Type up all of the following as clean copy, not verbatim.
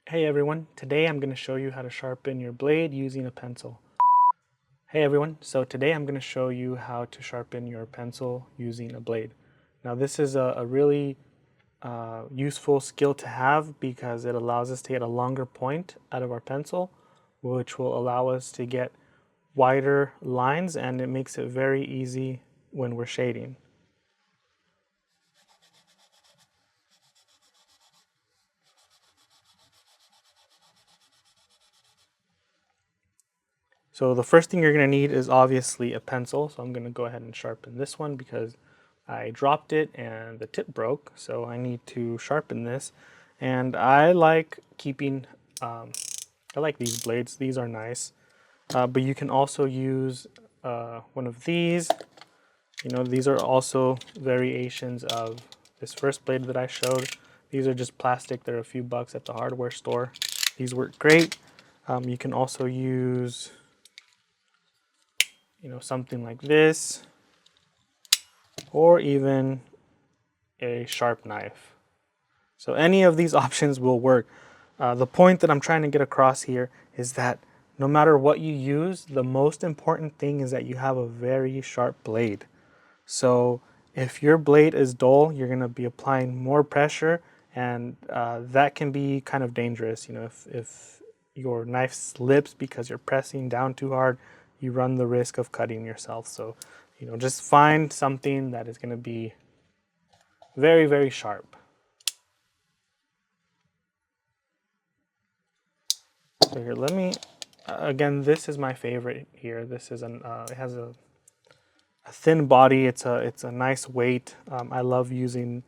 Hey everyone, today I'm going to show you how to sharpen your blade using a pencil. Hey everyone, so today I'm going to show you how to sharpen your pencil using a blade. Now this is a really useful skill to have because it allows us to get a longer point out of our pencil, which will allow us to get wider lines, and it makes it very easy when we're shading. So the first thing you're going to need is obviously a pencil. So I'm going to go ahead and sharpen this one because I dropped it and the tip broke. So I need to sharpen this. And I like keeping, I like these blades. These are nice. But you can also use one of these. You know, these are also variations of this first blade that I showed. These are just plastic. They're a few bucks at the hardware store. These work great. You can also use something like this, or even a sharp knife. So any of these options will work. The point that I'm trying to get across here is that no matter what you use, the most important thing is that you have a very sharp blade. So if your blade is dull, you're going to be applying more pressure, and that can be kind of dangerous. If your knife slips because you're pressing down too hard, you run the risk of cutting yourself. So, just find something that is going to be very, very sharp. So here, let me, again, this is my favorite here. This is it has a thin body. It's a nice weight. I love using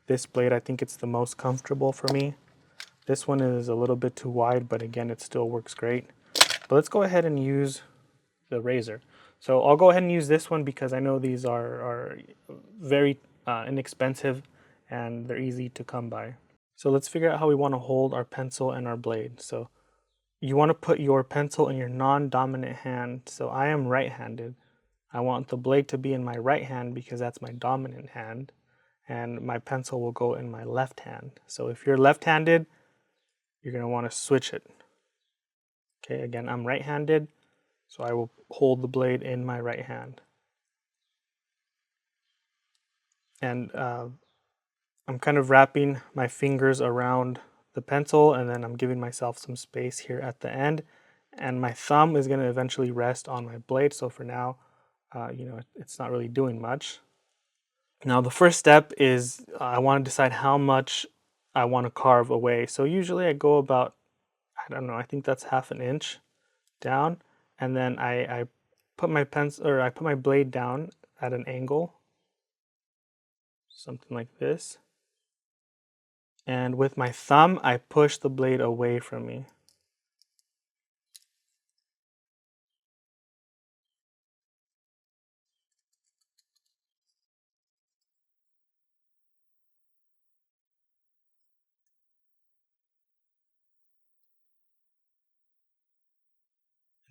this blade. I think it's the most comfortable for me. This one is a little bit too wide, but again, it still works great. But let's go ahead and use the razor. So I'll go ahead and use this one because I know these are very inexpensive and they're easy to come by. So let's figure out how we want to hold our pencil and our blade. So you want to put your pencil in your non-dominant hand. So I am right-handed. I want the blade to be in my right hand because that's my dominant hand, and my pencil will go in my left hand. So if you're left-handed, you're going to want to switch it. Okay, again, I'm right-handed, so I will hold the blade in my right hand. And I'm kind of wrapping my fingers around the pencil, and then I'm giving myself some space here at the end. And my thumb is going to eventually rest on my blade. So for now, it's not really doing much. Now the first step is I want to decide how much I want to carve away. So usually I go about, I don't know, I think that's half an inch down, and then I put my pencil, or I put my blade down at an angle, something like this. And with my thumb, I push the blade away from me.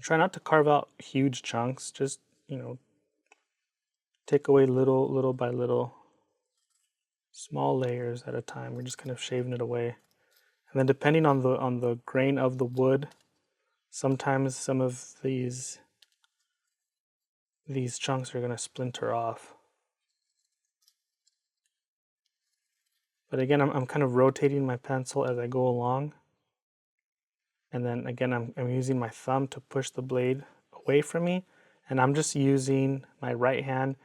Try not to carve out huge chunks, just, take away little by little, small layers at a time. We're just kind of shaving it away. And then depending on the grain of the wood, sometimes some of these chunks are going to splinter off. But again, I'm kind of rotating my pencil as I go along. And then again, I'm using my thumb to push the blade away from me. And I'm just using my right hand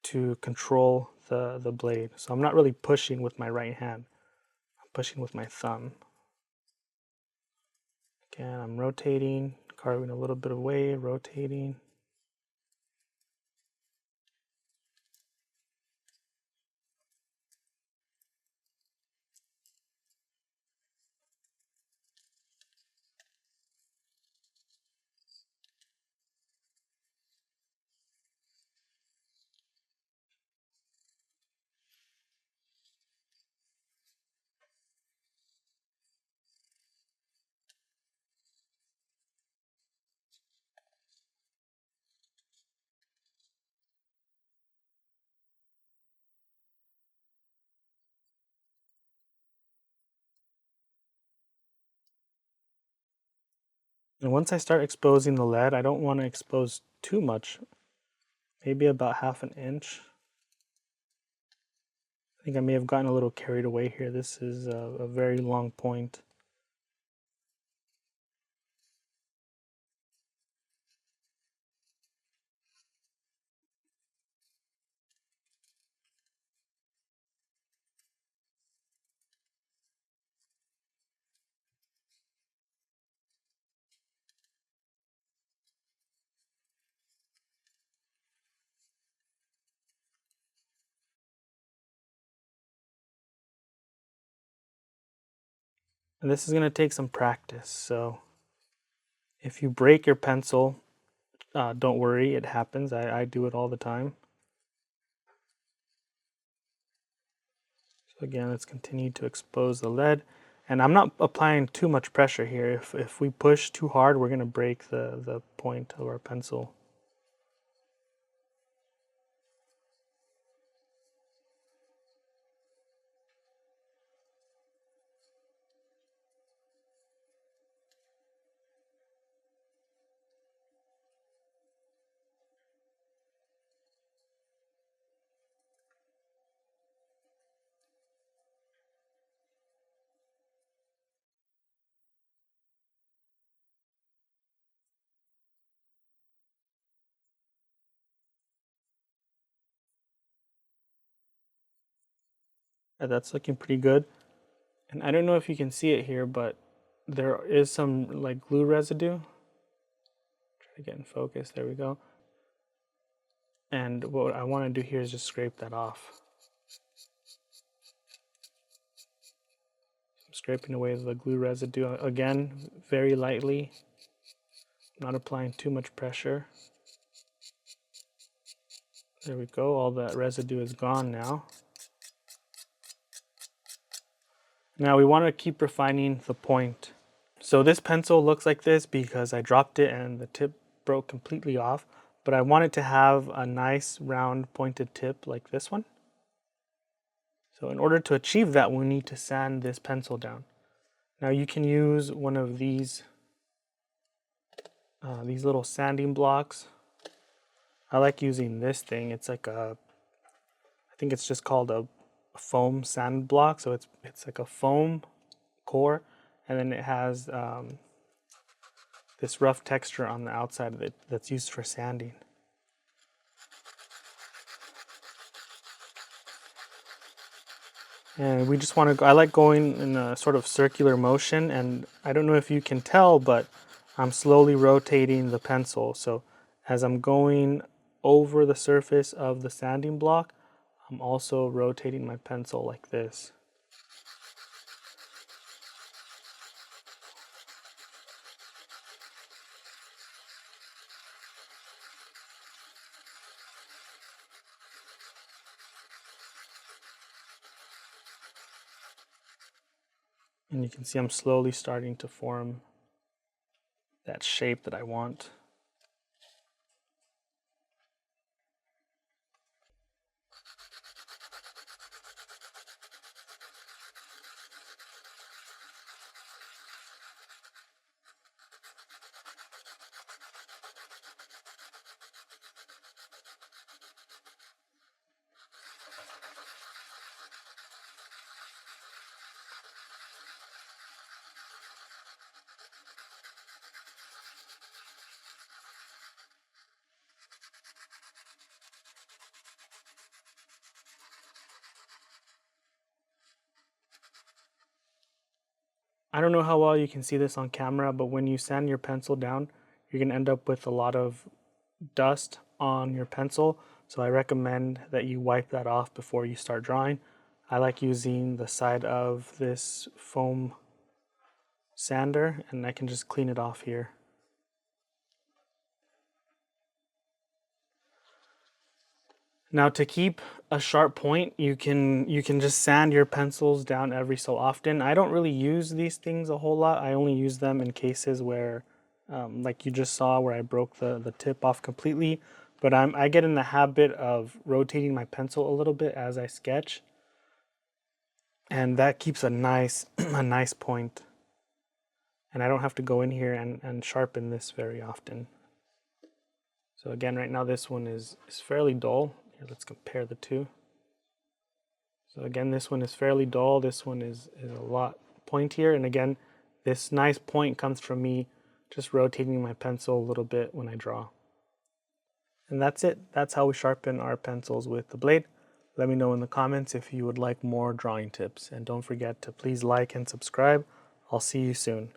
to control the blade. So I'm not really pushing with my right hand. I'm pushing with my thumb. Again, I'm rotating, carving a little bit away, rotating. And once I start exposing the lead, I don't want to expose too much, maybe about 1/2 inch. I think I may have gotten a little carried away here. This is a very long point. And this is going to take some practice. So if you break your pencil, don't worry, it happens. I do it all the time. So again, let's continue to expose the lead. And I'm not applying too much pressure here. If we push too hard, we're going to break the point of our pencil. That's looking pretty good. And I don't know if you can see it here, but there is some like glue residue. Try to get in focus. There we go. And what I want to do here is just scrape that off. I'm scraping away the glue residue again, very lightly. Not applying too much pressure. There we go. All that residue is gone now. Now we want to keep refining the point. So this pencil looks like this because I dropped it and the tip broke completely off, but I want it to have a nice round pointed tip like this one. So in order to achieve that, we need to sand this pencil down. Now you can use one of these little sanding blocks. I like using this thing. It's like I think it's just called a foam sand block. So it's like a foam core, and then it has this rough texture on the outside of it that's used for sanding. And we just want to go, I like going in a sort of circular motion, and I don't know if you can tell, but I'm slowly rotating the pencil. So as I'm going over the surface of the sanding block, I'm also rotating my pencil like this. And you can see I'm slowly starting to form that shape that I want. I don't know how well you can see this on camera, but when you sand your pencil down, you're going to end up with a lot of dust on your pencil. So I recommend that you wipe that off before you start drawing. I like using the side of this foam sander, and I can just clean it off here. Now to keep a sharp point, you can just sand your pencils down every so often. I don't really use these things a whole lot. I only use them in cases where, like you just saw, where I broke the tip off completely. But I get in the habit of rotating my pencil a little bit as I sketch, and that keeps a nice a nice point. and I don't have to go in here and sharpen this very often. So again, right now this one is fairly dull. Here, let's compare the two. So again, this one is fairly dull. This one is a lot pointier. And again, this nice point comes from me just rotating my pencil a little bit when I draw. And that's it. That's how we sharpen our pencils with the blade. Let me know in the comments if you would like more drawing tips. And don't forget to please like and subscribe. I'll see you soon.